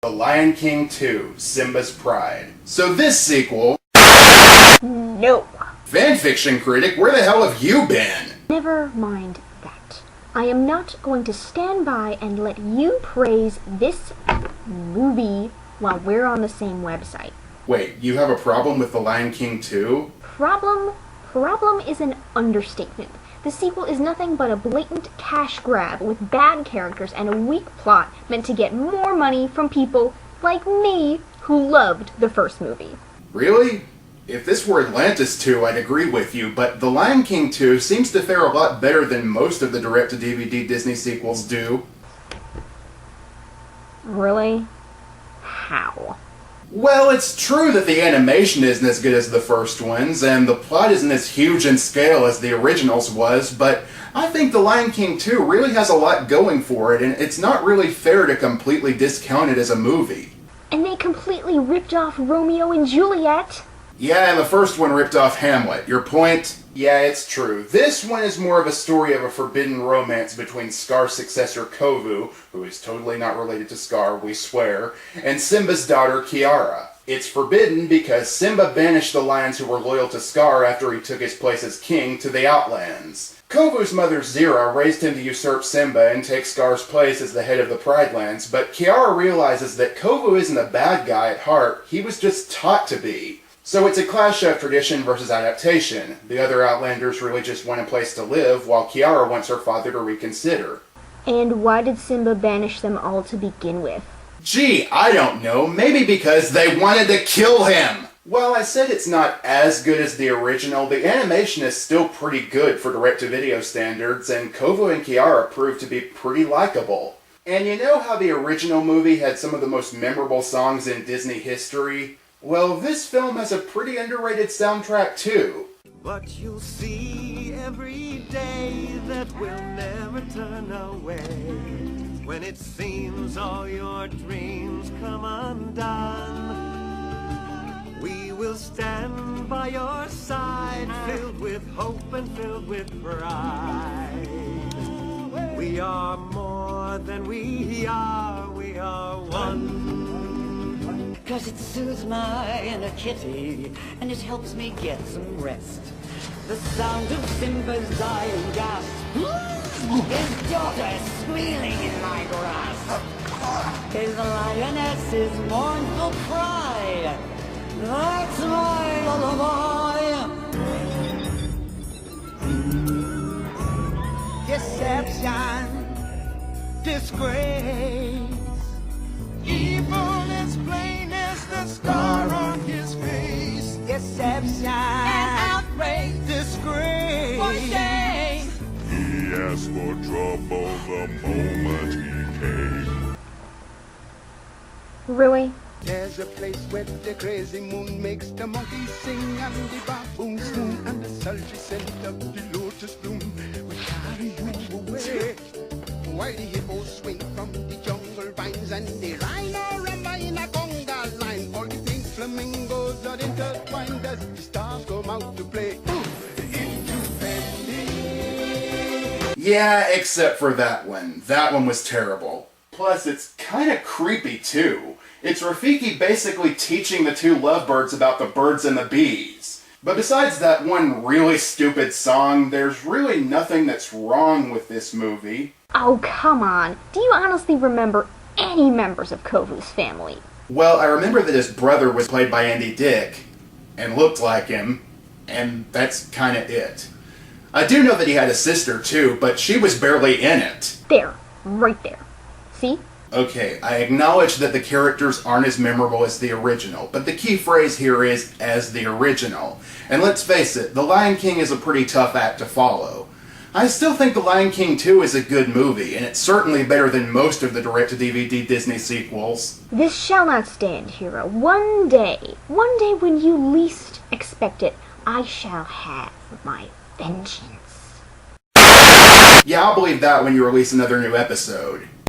The Lion King 2, Simba's Pride. So this sequel... No. FanFiction Critic, where the hell have you been? Never mind that. I am not going to stand by and let you praise this movie while we're on the same website. Wait, you have a problem with The Lion King 2? Problem is an understatement. The sequel is nothing but a blatant cash grab with bad characters and a weak plot meant to get more money from people like me who loved the first movie. Really? If this were Atlantis 2, I'd agree with you, but The Lion King 2 seems to fare a lot better than most of the direct-to-DVD Disney sequels do. Really? How? Well, it's true that the animation isn't as good as the first ones, and the plot isn't as huge in scale as the originals was, but I think The Lion King 2 really has a lot going for it, and it's not really fair to completely discount it as a movie. And they completely ripped off Romeo and Juliet. Yeah, and the first one ripped off Hamlet. Your point? Yeah, it's true. This one is more of a story of a forbidden romance between Scar's successor Kovu, who is totally not related to Scar, we swear, and Simba's daughter Kiara. It's forbidden because Simba banished the lions who were loyal to Scar after he took his place as king to the Outlands. Kovu's mother Zira raised him to usurp Simba and take Scar's place as the head of the Pride Lands, but Kiara realizes that Kovu isn't a bad guy at heart, he was just taught to be. So it's a clash of tradition versus adaptation. The other Outlanders really just want a place to live, while Kiara wants her father to reconsider. And why did Simba banish them all to begin with? Gee, I don't know. Maybe because they wanted to kill him! While I said it's not as good as the original, the animation is still pretty good for direct-to-video standards, and Kovu and Kiara proved to be pretty likable. And you know how the original movie had some of the most memorable songs in Disney history? Well, this film has a pretty underrated soundtrack too. But you'll see every day that we'll never turn away. When it seems all your dreams come undone, we will stand by your side, filled with hope and filled with pride. We are more than we are one. 'Cause it soothes my inner kitty, and it helps me get some rest. The sound of Simba's dying gasp, his daughter squealing in my grasp, his lioness's mournful cry, that's my lullaby. Deception, disgrace, evil is plain as the scar on his face. Deception and outrage, disgrace, for shame. He asked for trouble the moment he came. Really? There's a place where the crazy moon makes the monkeys sing and the baboons swoon, and the sultry scent of the lotus bloom will carry you away. While the hippos swing from the jungle vines and the rhino rumba in a conga line, all the pink flamingos are intertwined as the stars come out to play. Yeah, except for that one. That one was terrible. Plus, it's kinda creepy too. It's Rafiki basically teaching the two lovebirds about the birds and the bees. But besides that one really stupid song, there's really nothing that's wrong with this movie. Oh, come on. Do you honestly remember any members of Kovu's family? Well, I remember that his brother was played by Andy Dick, and looked like him, and that's kinda it. I do know that he had a sister too, but she was barely in it. There. Right there. See? Okay, I acknowledge that the characters aren't as memorable as the original, but the key phrase here is, as the original. And let's face it, The Lion King is a pretty tough act to follow. I still think The Lion King 2 is a good movie, and it's certainly better than most of the direct-to-DVD Disney sequels. This shall not stand, hero. One day when you least expect it, I shall have my vengeance. Yeah, I'll believe that when you release another new episode.